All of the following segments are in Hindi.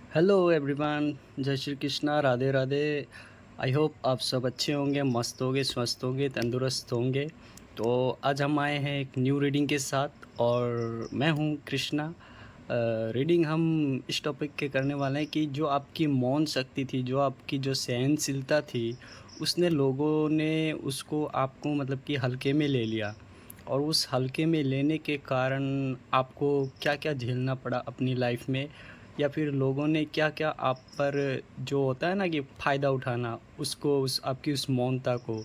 हेलो एवरीवन, जय श्री कृष्णा, राधे राधे। आई होप आप सब अच्छे होंगे, मस्त होंगे, स्वस्थ होंगे, तंदुरुस्त होंगे। तो आज हम आए हैं एक न्यू रीडिंग के साथ और मैं हूँ कृष्णा। रीडिंग हम इस टॉपिक के करने वाले हैं कि जो आपकी मौन शक्ति थी, जो आपकी जो सहनशीलता थी, उसने लोगों ने उसको आपको मतलब कि हल्के में ले लिया। और उस हल्के में लेने के कारण आपको क्या-क्या झेलना पड़ा अपनी लाइफ में, या फिर लोगों ने क्या-क्या आप पर जो होता है ना कि फ़ायदा उठाना, उसको उस आपकी उस मौनता को,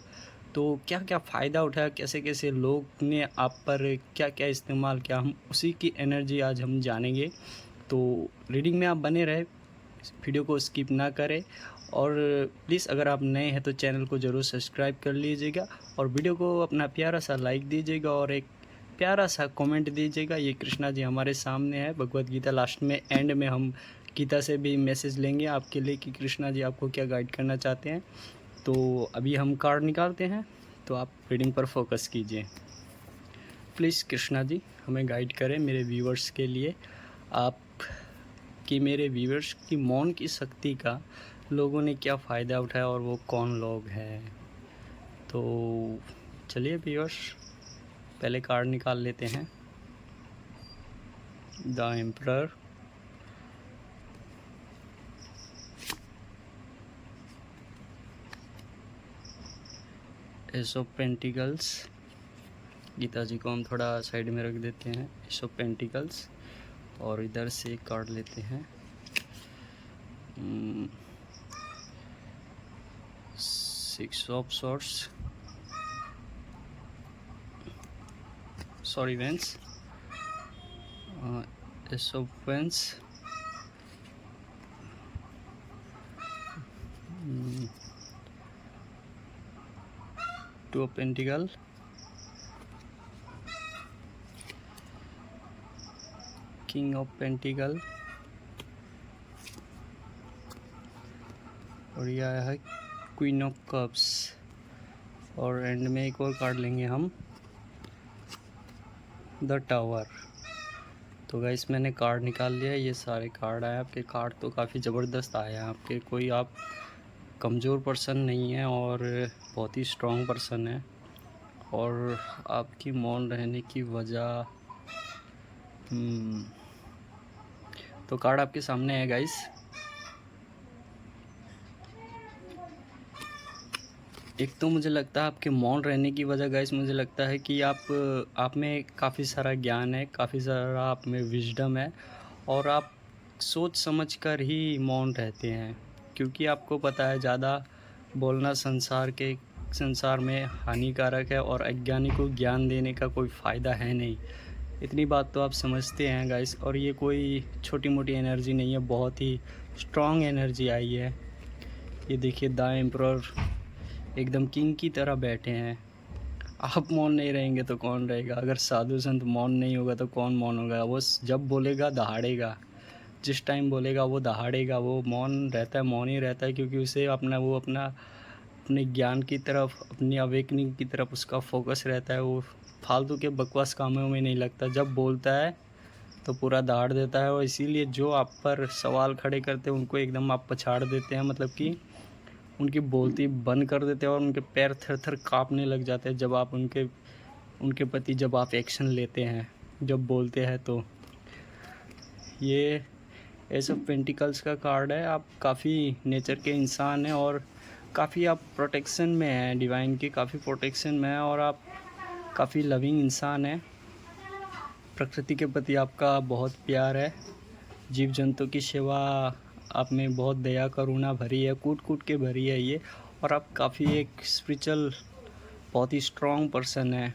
तो क्या-क्या फ़ायदा उठाया, कैसे-कैसे लोग ने आप पर क्या-क्या इस्तेमाल किया, हम उसी की एनर्जी आज हम जानेंगे। तो रीडिंग में आप बने रहें, इस वीडियो को स्किप ना करें और प्लीज़ अगर आप नए हैं तो चैनल को ज़रूर सब्सक्राइब कर लीजिएगा और वीडियो को अपना प्यारा सा लाइक दीजिएगा और एक प्यारा सा कमेंट दीजिएगा। ये कृष्णा जी हमारे सामने है, भगवत गीता लास्ट में एंड में हम गीता से भी मैसेज लेंगे आपके लिए कि कृष्णा जी आपको क्या गाइड करना चाहते हैं। तो अभी हम कार्ड निकालते हैं, तो आप रीडिंग पर फोकस कीजिए। प्लीज़ कृष्णा जी हमें गाइड करें मेरे व्यूअर्स के लिए, आप कि मेरे व्यूअर्स की मौन की शक्ति का लोगों ने क्या फ़ायदा उठाया और वो कौन लोग हैं। तो चलिए व्यूअर्स, पहले कार्ड निकाल लेते हैं। The emperor, ace of pentacles. Gita ji को हम थोड़ा साइड में रख देते हैं, एस ऑफ पेंटिकल्स। और इधर से एक कार्ड लेते हैं, six of swords, sorry wands, ace of wands, two of pentacles, king of pentacles, और यह आया है क्वीन ऑफ कप्स। और एंड में एक और कार्ड लेंगे हम, द टावर। तो गाइस मैंने कार्ड निकाल लिया, ये सारे कार्ड आए आपके। कार्ड तो काफ़ी ज़बरदस्त आए हैं आपके, कोई आप कमज़ोर पर्सन नहीं है और बहुत ही स्ट्रॉन्ग पर्सन है। और आपकी मौन रहने की वजह, तो कार्ड आपके सामने है गाइस। एक तो मुझे लगता है आपके मौन रहने की वजह गाइस, मुझे लगता है कि आप में काफ़ी सारा ज्ञान है, काफ़ी सारा आप में विजडम है और आप सोच समझ कर ही मौन रहते हैं, क्योंकि आपको पता है ज़्यादा बोलना संसार में हानिकारक है और अज्ञानी को ज्ञान देने का कोई फ़ायदा है नहीं। इतनी बात तो आप समझते हैं गाइस। और ये कोई छोटी मोटी एनर्जी नहीं है, बहुत ही स्ट्रॉन्ग एनर्जी आई है। ये देखिए द एम्परर एकदम किंग की तरह बैठे हैं। आप मौन नहीं रहेंगे तो कौन रहेगा? अगर साधु संत मौन नहीं होगा तो कौन मौन होगा? वो जब बोलेगा दहाड़ेगा, जिस टाइम बोलेगा वो दहाड़ेगा। वो मौन रहता है, मौन ही रहता है, क्योंकि उसे अपना अपने ज्ञान की तरफ, अपनी अवेकनिंग की तरफ उसका फोकस रहता है। वो फालतू के बकवास कामों में नहीं लगता। जब बोलता है तो पूरा दहाड़ देता है। और इसीलिए जो आप पर सवाल खड़े करते हैं उनको एकदम आप पछाड़ देते हैं, मतलब कि उनकी बोलती बंद कर देते हैं और उनके पैर थर-थर काँपने लग जाते हैं जब आप उनके उनके प्रति जब आप एक्शन लेते हैं, जब बोलते हैं तो। ये एस ऑफ पेंटिकल्स का कार्ड है। आप काफ़ी नेचर के इंसान हैं और काफ़ी आप प्रोटेक्शन में हैं, डिवाइन की काफ़ी प्रोटेक्शन में हैं और आप काफ़ी लविंग इंसान हैं। प्रकृति के प्रति आपका बहुत प्यार है, जीव जंतु की सेवा आप में बहुत दया करुणा भरी है, कूट-कूट के भरी है ये। और आप काफ़ी एक स्पिरिचुअल, बहुत ही स्ट्रॉन्ग पर्सन है।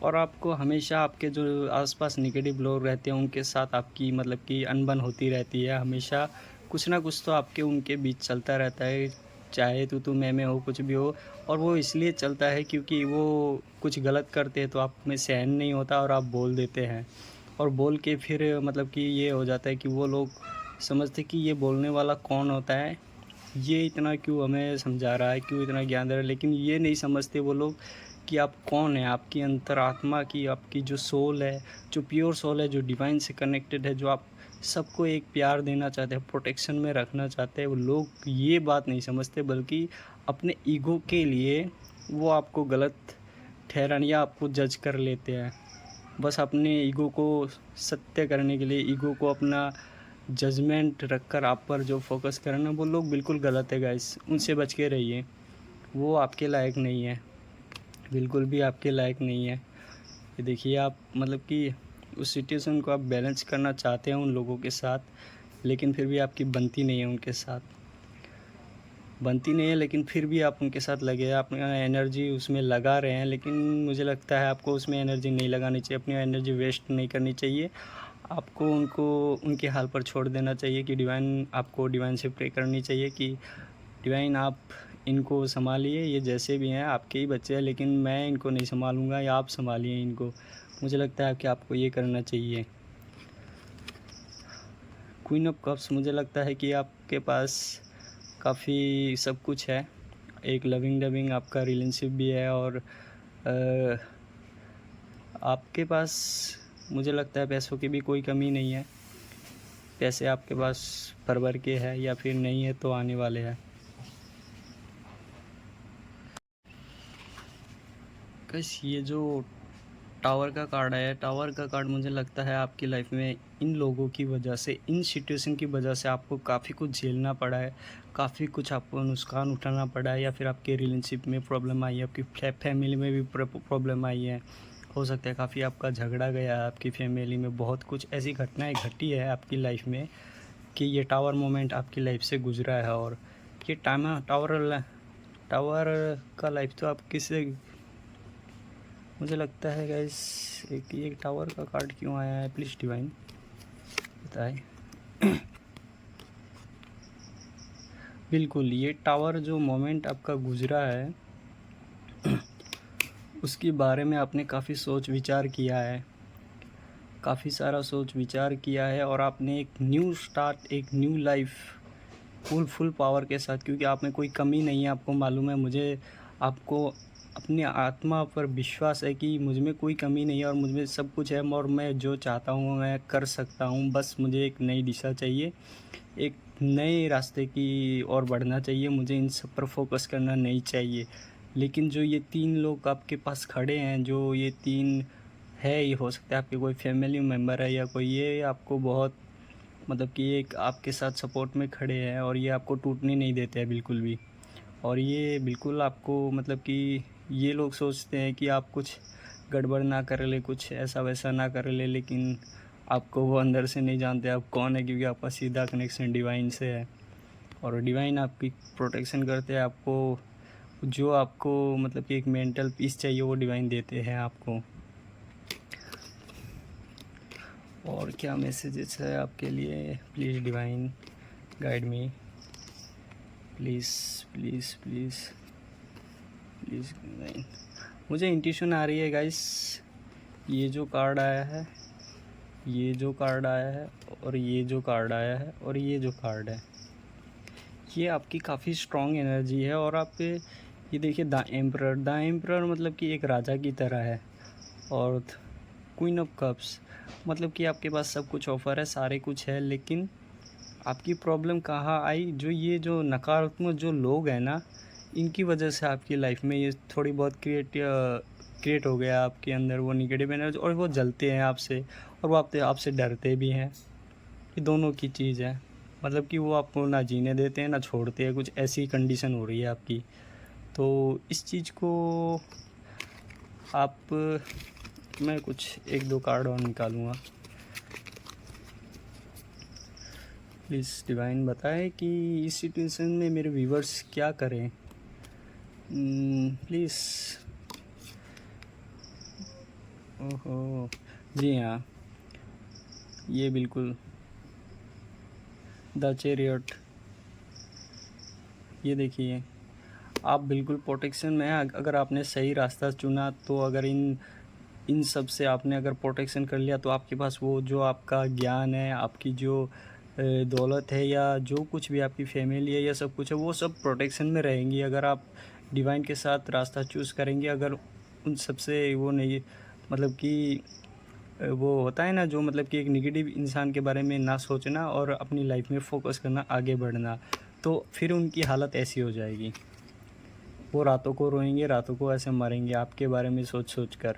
और आपको हमेशा आपके जो आसपास नेगेटिव लोग रहते हैं उनके साथ आपकी मतलब कि अनबन होती रहती है। हमेशा कुछ ना कुछ तो आपके उनके बीच चलता रहता है, चाहे तू मैं हो, कुछ भी हो। और वो इसलिए चलता है क्योंकि वो कुछ गलत करते हैं तो आप में सहन नहीं होता और आप बोल देते हैं। और बोल के फिर मतलब कि ये हो जाता है कि वो लोग समझते कि ये बोलने वाला कौन होता है, ये इतना क्यों हमें समझा रहा है, क्यों इतना ज्ञान दे रहा है। लेकिन ये नहीं समझते वो लोग कि आप कौन हैं, आपकी अंतरात्मा की, आपकी जो सोल है, जो प्योर सोल है, जो डिवाइन से कनेक्टेड है, जो आप सबको एक प्यार देना चाहते हैं, प्रोटेक्शन में रखना चाहते हैं। वो लोग ये बात नहीं समझते, बल्कि अपने ईगो के लिए वो आपको गलत ठहराने या आपको जज कर लेते हैं। बस अपने ईगो को सत्य करने के लिए, ईगो को अपना जजमेंट रखकर आप पर जो फोकस करना, वो लोग बिल्कुल गलत है गाइस। उनसे बच के रहिए, वो आपके लायक नहीं है, बिल्कुल भी आपके लायक नहीं है। ये देखिए, आप मतलब कि उस सिचुएशन को आप बैलेंस करना चाहते हैं उन लोगों के साथ, लेकिन फिर भी आपकी बनती नहीं है उनके साथ, बनती नहीं है, लेकिन फिर भी आप उनके साथ लगे हैं, अपना एनर्जी उसमें लगा रहे हैं। लेकिन मुझे लगता है आपको उसमें एनर्जी नहीं लगानी चाहिए, अपनी एनर्जी वेस्ट नहीं करनी चाहिए। आपको उनको उनके हाल पर छोड़ देना चाहिए कि डिवाइन से प्रे करनी चाहिए कि डिवाइन आप इनको संभालिए, ये जैसे भी हैं आपके ही बच्चे हैं, लेकिन मैं इनको नहीं संभालूंगा, या आप संभालिए इनको। मुझे लगता है कि आपको ये करना चाहिए। क्वीन ऑफ कप्स, मुझे लगता है कि आपके पास काफ़ी सब कुछ है। एक लविंग डविंग आपका रिलेशनशिप भी है, और आपके पास मुझे लगता है पैसों की भी कोई कमी नहीं है। पैसे आपके पास भर के है, या फिर नहीं है तो आने वाले हैं। बस ये जो टावर का कार्ड है, टावर का कार्ड मुझे लगता है आपकी लाइफ में इन लोगों की वजह से, इन सिचुएशन की वजह से आपको काफ़ी कुछ झेलना पड़ा है, काफ़ी कुछ आपको नुकसान उठाना पड़ा है, या फिर आपके रिलेशनशिप में प्रॉब्लम आई है, आपकी फैमिली में भी प्रॉब्लम आई है। हो सकता है काफ़ी आपका झगड़ा गया है आपकी फैमिली में, बहुत कुछ ऐसी घटनाएं घटी है आपकी लाइफ में कि ये टावर मोमेंट आपकी लाइफ से गुजरा है। और ये टावर का लाइफ तो आप किससे, मुझे लगता है गाइस, एक टावर का कार्ड क्यों आया है, प्लीज़ डिवाइन बताए। बिल्कुल, ये टावर जो मोमेंट आपका गुजरा है उसके बारे में आपने काफ़ी सोच विचार किया है, काफ़ी सारा सोच विचार किया है, और आपने एक न्यू स्टार्ट, एक न्यू लाइफ फुल पावर के साथ, क्योंकि आप में कोई कमी नहीं है, आपको मालूम है, मुझे आपको अपनी आत्मा पर विश्वास है कि मुझ में कोई कमी नहीं है और मुझ में सब कुछ है, और मैं जो चाहता हूँ मैं कर सकता हूँ। बस मुझे एक नई दिशा चाहिए, एक नए रास्ते की ओर बढ़ना चाहिए, मुझे इन सब पर फोकस करना नहीं चाहिए। लेकिन जो ये 3 लोग आपके पास खड़े हैं, जो ये 3 है, ये हो सकता है आपके कोई फैमिली मेम्बर है या कोई, ये आपको बहुत मतलब कि एक आपके साथ सपोर्ट में खड़े हैं, और ये आपको टूटने नहीं देते हैं बिल्कुल भी। और ये बिल्कुल आपको मतलब कि ये लोग सोचते हैं कि आप कुछ गड़बड़ ना कर ले, कुछ ऐसा वैसा ना कर ले, लेकिन आपको वो अंदर से नहीं जानते आप कौन है, क्योंकि आपका सीधा कनेक्शन डिवाइन से है, और डिवाइन आपकी प्रोटेक्शन करते हैं। आपको जो आपको मतलब कि एक मेंटल पीस चाहिए वो डिवाइन देते हैं आपको। और क्या मैसेजेस है आपके लिए, please divine guide me, please please please please divine. मुझे इंट्यूशन आ रही है गाइस, ये जो कार्ड आया है, ये जो कार्ड आया है, और ये जो कार्ड आया है, और ये जो कार्ड है, ये आपकी काफ़ी स्ट्रॉन्ग एनर्जी है। और आप ये देखिए, द एम्परर मतलब कि एक राजा की तरह है, और क्वीन ऑफ कप्स मतलब कि आपके पास सब कुछ ऑफर है, सारे कुछ है, लेकिन आपकी प्रॉब्लम कहाँ आई, जो ये जो नकारात्मक जो लोग हैं ना, इनकी वजह से आपकी लाइफ में ये थोड़ी बहुत क्रिएट हो गया आपके अंदर वो निगेटिव एनर्जी, और वो जलते हैं आपसे, और वो आपसे डरते भी हैं। ये दोनों की चीज़ है, मतलब कि वो आपको ना जीने देते हैं ना छोड़ते हैं, कुछ ऐसी कंडीशन हो रही है आपकी। तो इस चीज़ को आप, मैं कुछ 1-2 कार्ड और निकालूँगा, प्लीज़ डिवाइन बताएं कि इस सिचुएशन में मेरे व्यूवर्स क्या करें, प्लीज़। ओहो, जी हाँ, ये बिल्कुल द चैरियट, ये देखिए, आप बिल्कुल प्रोटेक्शन में हैं। अगर आपने सही रास्ता चुना, तो अगर इन सब से आपने अगर प्रोटेक्शन कर लिया, तो आपके पास वो जो आपका ज्ञान है, आपकी जो दौलत है, या जो कुछ भी आपकी फैमिली है, या सब कुछ है, वो सब प्रोटेक्शन में रहेंगी अगर आप डिवाइन के साथ रास्ता चूज़ करेंगे। अगर उन सब से वो नहीं, मतलब कि वो होता है ना, जो मतलब कि एक नेगेटिव इंसान के बारे में ना सोचना और अपनी लाइफ में फोकस करना, आगे बढ़ना, तो फिर उनकी हालत ऐसी हो जाएगी। वो रातों को रोएंगे, रातों को ऐसे मरेंगे आपके बारे में सोच सोच कर।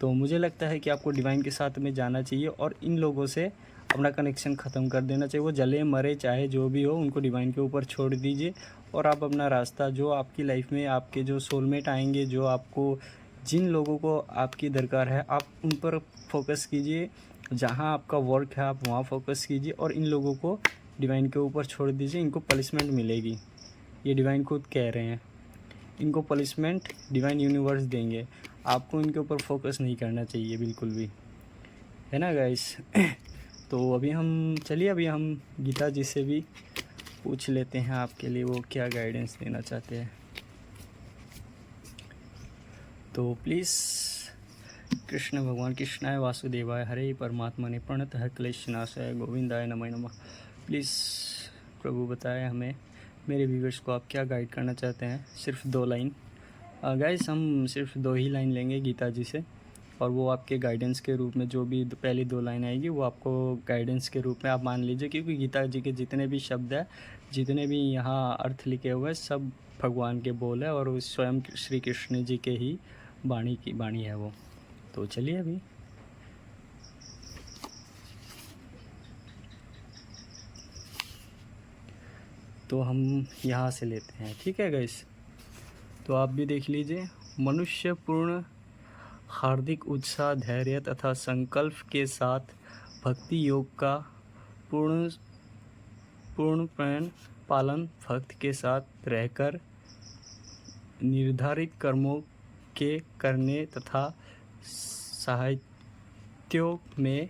तो मुझे लगता है कि आपको डिवाइन के साथ में जाना चाहिए और इन लोगों से अपना कनेक्शन ख़त्म कर देना चाहिए। वो जले मरे चाहे जो भी हो, उनको डिवाइन के ऊपर छोड़ दीजिए और आप अपना रास्ता, जो आपकी लाइफ में आपके जो सोलमेट आएंगे, जो आपको, जिन लोगों को आपकी दरकार है, आप उन पर फोकस कीजिए। जहाँ आपका वर्क है आप वहाँ फोकस कीजिए और इन लोगों को डिवाइन के ऊपर छोड़ दीजिए। इनको पनिशमेंट मिलेगी, ये डिवाइन खुद कह रहे हैं। इनको पनिशमेंट डिवाइन यूनिवर्स देंगे। आपको इनके ऊपर फोकस नहीं करना चाहिए बिल्कुल भी, है ना गाइस। तो अभी हम गीता जी से भी पूछ लेते हैं आपके लिए वो क्या गाइडेंस देना चाहते हैं। तो प्लीज़, कृष्ण भगवान, कृष्णाय वासुदेवाय हरे परमात्मा ने प्रणतः क्लेशनाशाय गोविंदाय नमः नमः। प्लीज़ प्रभु बताएं हमें, मेरे व्यूवर्स को आप क्या गाइड करना चाहते हैं। सिर्फ 2 लाइन गाइस, हम सिर्फ 2 ही लाइन लेंगे गीता जी से और वो आपके गाइडेंस के रूप में, जो भी पहली 2 लाइन आएगी वो आपको गाइडेंस के रूप में आप मान लीजिए। क्योंकि गीता जी के जितने भी शब्द हैं, जितने भी यहाँ अर्थ लिखे हुए हैं, सब भगवान के बोल है और वो स्वयं श्री कृष्ण जी के ही वाणी है वो। तो चलिए अभी तो हम यहाँ से लेते हैं, ठीक है गाइस। तो आप भी देख लीजिए। मनुष्य पूर्ण हार्दिक उत्साह, धैर्य तथा संकल्प के साथ भक्ति योग का पूर्णपण पालन, भक्त के साथ रहकर निर्धारित कर्मों के करने तथा साहित्यों में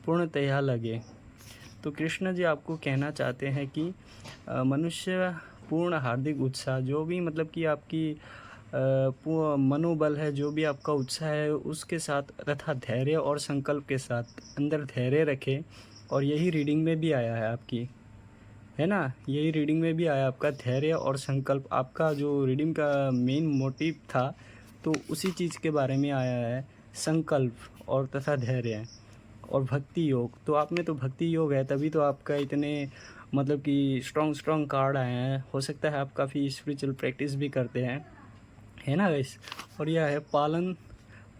पूर्णतया लगे। तो कृष्ण जी आपको कहना चाहते हैं कि मनुष्य पूर्ण हार्दिक उत्साह, जो भी मतलब कि आपकी मनोबल है, जो भी आपका उत्साह है, उसके साथ तथा धैर्य और संकल्प के साथ अंदर धैर्य रखें। और यही रीडिंग में भी आया है आपकी, है ना, यही रीडिंग में भी आया आपका धैर्य और संकल्प। आपका जो रीडिंग का मेन मोटिव था, तो उसी चीज़ के बारे में आया है, संकल्प और तथा धैर्य और भक्ति योग। तो आप में तो भक्ति योग है, तभी तो आपका इतने मतलब कि स्ट्रॉन्ग कार्ड आए हैं। हो सकता है आप काफ़ी स्पिरिचुअल प्रैक्टिस भी करते हैं, है ना गाइस। और यह है पालन,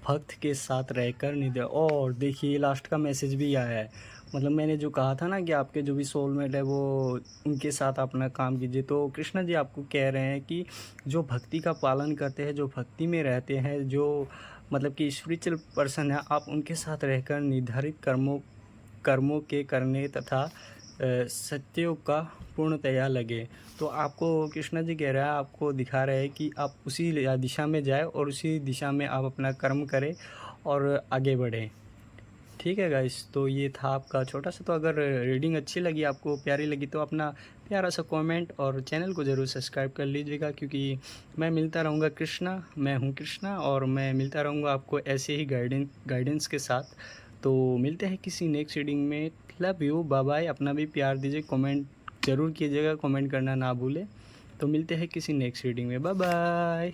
भक्त के साथ रहकर निधि। और देखिए लास्ट का मैसेज भी आया है। मतलब मैंने जो कहा था ना कि आपके जो भी सोलमेट है वो, उनके साथ अपना काम कीजिए। तो कृष्ण जी आपको कह रहे हैं कि जो भक्ति का पालन करते हैं, जो भक्ति में रहते हैं, जो मतलब कि स्पिरिचुअल पर्सन है, आप उनके साथ रहकर निर्धारित कर्मों के करने तथा सत्यों का पूर्णतया लगे। तो आपको कृष्ण जी कह रहा है, आपको दिखा रहे हैं कि आप उसी दिशा में जाए और उसी दिशा में आप अपना कर्म करें और आगे बढ़ें। ठीक है गाइस, तो ये था आपका छोटा सा। तो अगर रीडिंग अच्छी लगी, आपको प्यारी लगी, तो अपना प्यारा सा कमेंट और चैनल को ज़रूर सब्सक्राइब कर लीजिएगा। क्योंकि मैं मिलता रहूँगा कृष्णा, मैं हूँ कृष्णा और मैं मिलता रहूँगा आपको ऐसे ही गाइडेंस के साथ। तो मिलते हैं किसी नेक्स्ट रीडिंग में। Love you, bye bye. अपना भी प्यार दीजिए, कमेंट ज़रूर कीजिएगा, कमेंट करना ना भूलें। तो मिलते हैं किसी नेक्स्ट रीडिंग में, बाय बाय।